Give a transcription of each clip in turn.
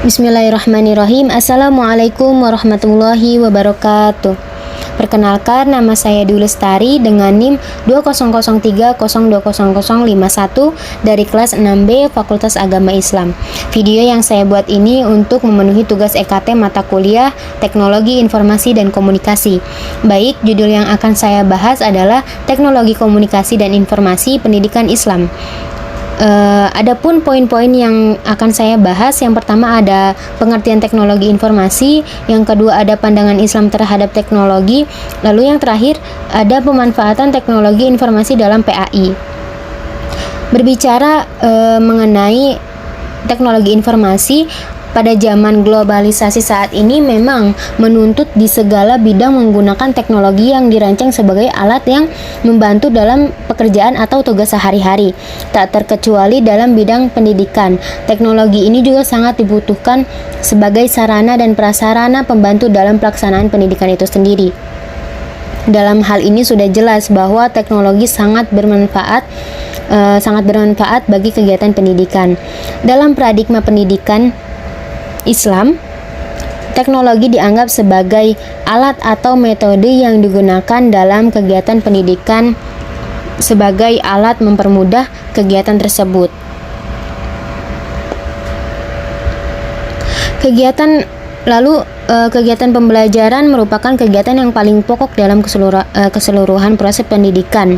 Bismillahirrahmanirrahim. Assalamualaikum warahmatullahi wabarakatuh. Perkenalkan, nama saya Dwi Lestari dengan NIM 2003020051 dari kelas 6B Fakultas Agama Islam. Video yang saya buat ini untuk memenuhi tugas EKT mata kuliah Teknologi Informasi dan Komunikasi. Baik, judul yang akan saya bahas adalah Teknologi Komunikasi dan Informasi Pendidikan Islam. Adapun poin-poin yang akan saya bahas, yang pertama ada pengertian teknologi informasi, yang kedua ada pandangan Islam terhadap teknologi, lalu yang terakhir ada pemanfaatan teknologi informasi dalam PAI. Berbicara mengenai teknologi informasi, pada zaman globalisasi saat ini memang menuntut di segala bidang menggunakan teknologi yang dirancang sebagai alat yang membantu dalam pekerjaan atau tugas sehari-hari. Tak terkecuali dalam bidang pendidikan, teknologi ini juga sangat dibutuhkan sebagai sarana dan prasarana pembantu dalam pelaksanaan pendidikan itu sendiri. Dalam hal ini sudah jelas bahwa teknologi sangat bermanfaat bagi kegiatan pendidikan. Dalam paradigma pendidikan Islam, teknologi dianggap sebagai alat atau metode yang digunakan dalam kegiatan pendidikan sebagai alat mempermudah kegiatan tersebut. Kegiatan pembelajaran merupakan kegiatan yang paling pokok dalam keseluruhan proses pendidikan.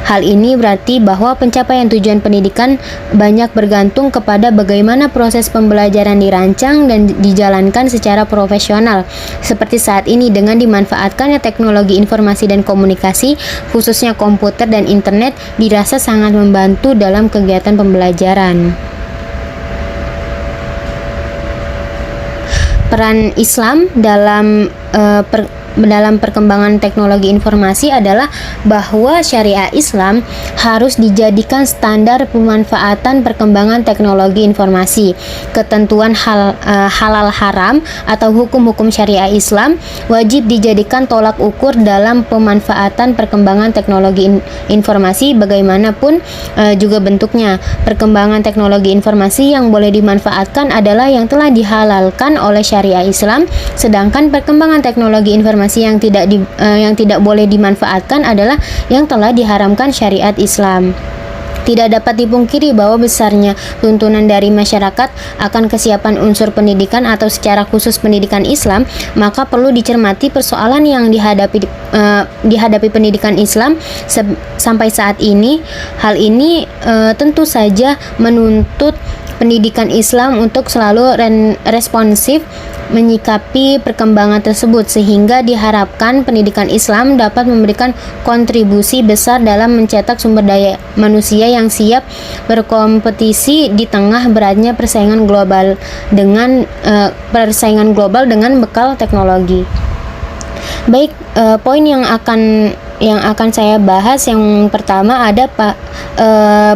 Hal ini berarti bahwa pencapaian tujuan pendidikan banyak bergantung kepada bagaimana proses pembelajaran dirancang dan dijalankan secara profesional. Seperti saat ini dengan dimanfaatkannya teknologi informasi dan komunikasi, khususnya komputer dan internet, dirasa sangat membantu dalam kegiatan pembelajaran. Peran Islam dalam perkembangan teknologi informasi adalah bahwa syariah Islam harus dijadikan standar pemanfaatan perkembangan teknologi informasi. Ketentuan halal haram atau hukum-hukum syariah Islam wajib dijadikan tolak ukur dalam pemanfaatan perkembangan teknologi informasi bagaimanapun juga bentuknya. Perkembangan teknologi informasi yang boleh dimanfaatkan adalah yang telah dihalalkan oleh syariah Islam, sedangkan perkembangan teknologi informasi yang tidak boleh dimanfaatkan adalah yang telah diharamkan syariat Islam. Tidak dapat dipungkiri bahwa besarnya tuntunan dari masyarakat akan kesiapan unsur pendidikan atau secara khusus pendidikan Islam, maka perlu dicermati persoalan yang dihadapi pendidikan Islam sampai saat ini. Hal ini tentu saja menuntut pendidikan Islam untuk selalu responsif menyikapi perkembangan tersebut, sehingga diharapkan pendidikan Islam dapat memberikan kontribusi besar dalam mencetak sumber daya manusia yang siap berkompetisi di tengah beratnya persaingan global dengan bekal teknologi. Baik, poin yang akan saya bahas, yang pertama ada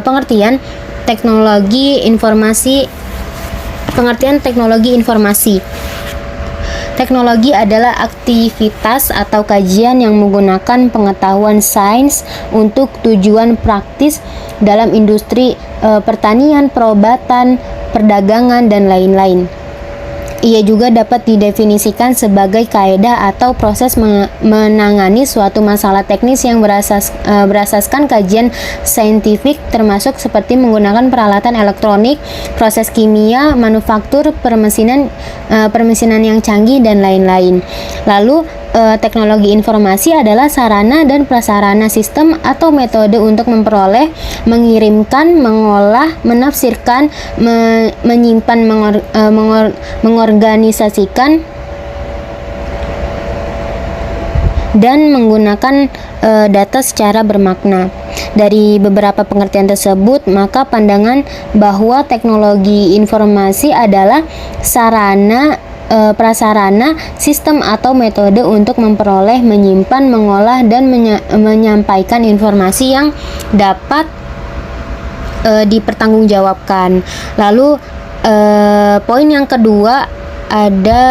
pengertian teknologi informasi. Teknologi adalah aktivitas atau kajian yang menggunakan pengetahuan sains untuk tujuan praktis dalam industri pertanian, perobatan, perdagangan, dan lain-lain. Ia juga dapat didefinisikan sebagai kaidah atau proses menangani suatu masalah teknis yang berasaskan kajian saintifik, termasuk seperti menggunakan peralatan elektronik, proses kimia, manufaktur, permesinan yang canggih, dan lain-lain. Lalu teknologi informasi adalah sarana dan prasarana sistem atau metode untuk memperoleh, mengirimkan, mengolah, menafsirkan, menyimpan, mengorganisasikan, dan menggunakan data secara bermakna. Dari beberapa pengertian tersebut, maka pandangan bahwa teknologi informasi adalah sarana, prasarana, sistem atau metode untuk memperoleh, menyimpan, mengolah, dan menyampaikan informasi yang dapat dipertanggungjawabkan. Lalu poin yang kedua ada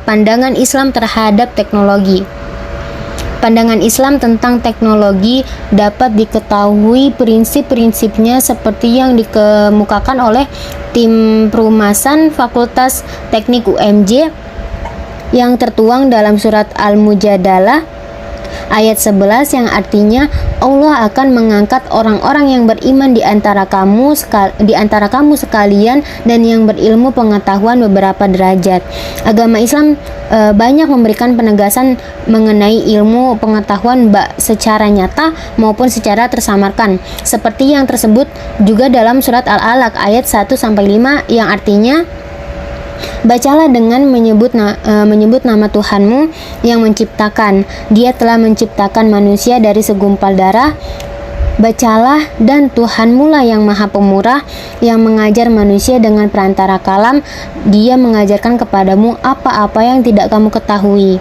pandangan Islam terhadap teknologi. Pandangan Islam tentang teknologi dapat diketahui prinsip-prinsipnya seperti yang dikemukakan oleh tim perumasan Fakultas Teknik UMJ yang tertuang dalam surat Al-Mujadalah ayat 11 yang artinya Allah akan mengangkat orang-orang yang beriman di antara kamu sekalian dan yang berilmu pengetahuan beberapa derajat. Agama Islam banyak memberikan penegasan mengenai ilmu pengetahuan secara nyata maupun secara tersamarkan. Seperti yang tersebut juga dalam surat Al-Alaq ayat 1-5 yang artinya bacalah dengan menyebut nama Tuhanmu yang menciptakan. Dia telah menciptakan manusia dari segumpal darah. Bacalah, dan Tuhanmu lah yang maha pemurah, yang mengajar manusia dengan perantara kalam. Dia mengajarkan kepadamu apa-apa yang tidak kamu ketahui.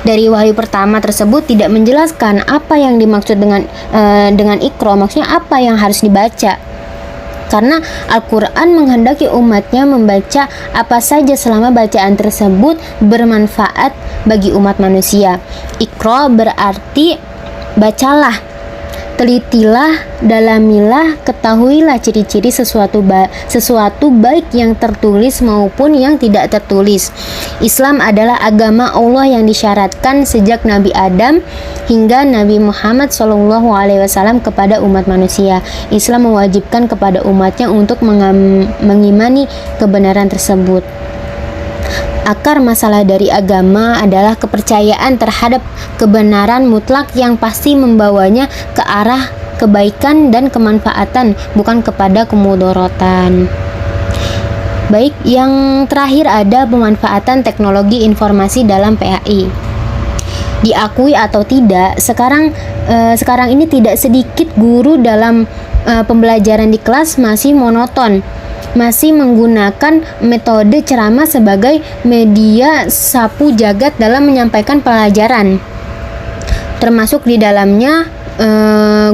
Dari wahyu pertama tersebut tidak menjelaskan apa yang dimaksud dengan Iqra, maksudnya apa yang harus dibaca. Karena Al-Quran menghendaki umatnya membaca apa saja selama bacaan tersebut bermanfaat bagi umat manusia. Iqra berarti bacalah, telitilah, dalamilah, ketahuilah ciri-ciri sesuatu baik yang tertulis maupun yang tidak tertulis. Islam adalah agama Allah yang disyaratkan sejak Nabi Adam hingga Nabi Muhammad SAW kepada umat manusia. Islam mewajibkan kepada umatnya untuk mengimani kebenaran tersebut. Akar masalah dari agama adalah kepercayaan terhadap kebenaran mutlak yang pasti membawanya ke arah kebaikan dan kemanfaatan, bukan kepada kemudorotan. Baik, yang terakhir ada pemanfaatan teknologi informasi dalam PAI. Diakui atau tidak, sekarang ini tidak sedikit guru dalam pembelajaran di kelas masih monoton, masih menggunakan metode ceramah sebagai media sapu jagat dalam menyampaikan pelajaran, termasuk di dalamnya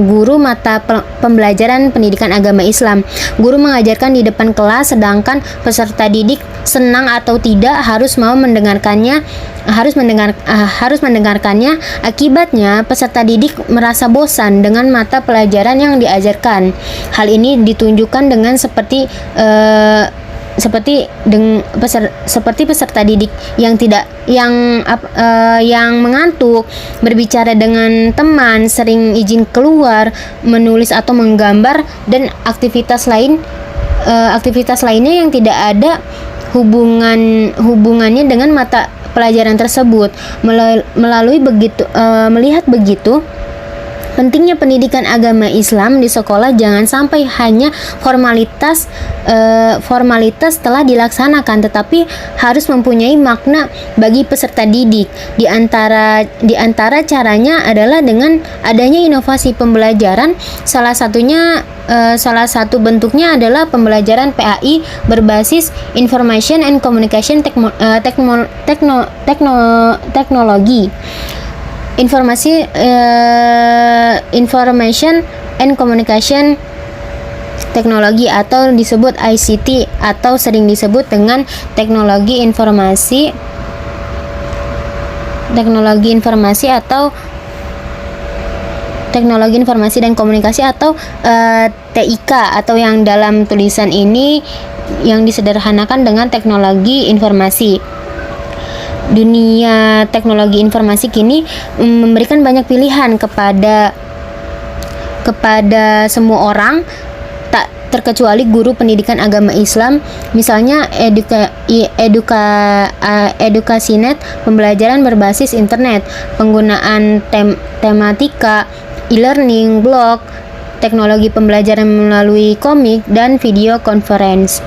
guru mata pembelajaran pendidikan agama Islam. Guru mengajarkan di depan kelas, sedangkan peserta didik senang atau tidak harus mendengarkannya. Akibatnya peserta didik merasa bosan dengan mata pelajaran yang diajarkan. Hal ini ditunjukkan dengan seperti peserta didik yang mengantuk, berbicara dengan teman, sering izin keluar, menulis atau menggambar, dan aktivitas lainnya yang tidak ada hubungannya dengan mata pelajaran tersebut. Melihat begitu, pentingnya pendidikan agama Islam di sekolah jangan sampai hanya formalitas telah dilaksanakan, tetapi harus mempunyai makna bagi peserta didik. Di antara caranya adalah dengan adanya inovasi pembelajaran. Salah satu bentuknya adalah pembelajaran PAI berbasis Information and Communication Technology. Information and Communication Technology atau disebut ICT atau sering disebut dengan teknologi informasi dan komunikasi atau TIK, atau yang dalam tulisan ini yang disederhanakan dengan teknologi informasi. Dunia teknologi informasi kini memberikan banyak pilihan kepada semua orang, tak terkecuali guru pendidikan agama Islam. Misalnya edukasinet, pembelajaran berbasis internet, penggunaan tematika, e-learning, blog, teknologi pembelajaran melalui komik dan video conference.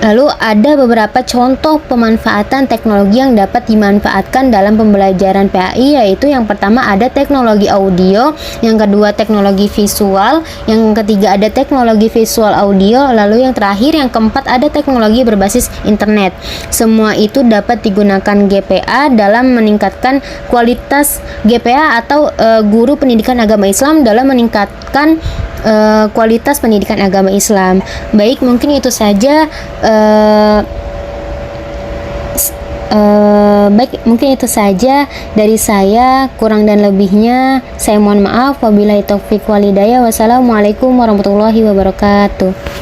Lalu ada beberapa contoh pemanfaatan teknologi yang dapat dimanfaatkan dalam pembelajaran PAI, yaitu yang pertama ada teknologi audio, yang kedua teknologi visual, yang ketiga ada teknologi visual audio, lalu yang terakhir yang keempat ada teknologi berbasis internet. Semua itu dapat digunakan GPA dalam meningkatkan kualitas GPA atau guru pendidikan agama Islam dalam meningkatkan kualitas pendidikan agama Islam. Baik, mungkin itu saja Baik, mungkin itu saja dari saya. Kurang dan lebihnya saya mohon maaf. Wabillahi taufik walhidayah. Wassalamualaikum warahmatullahi wabarakatuh.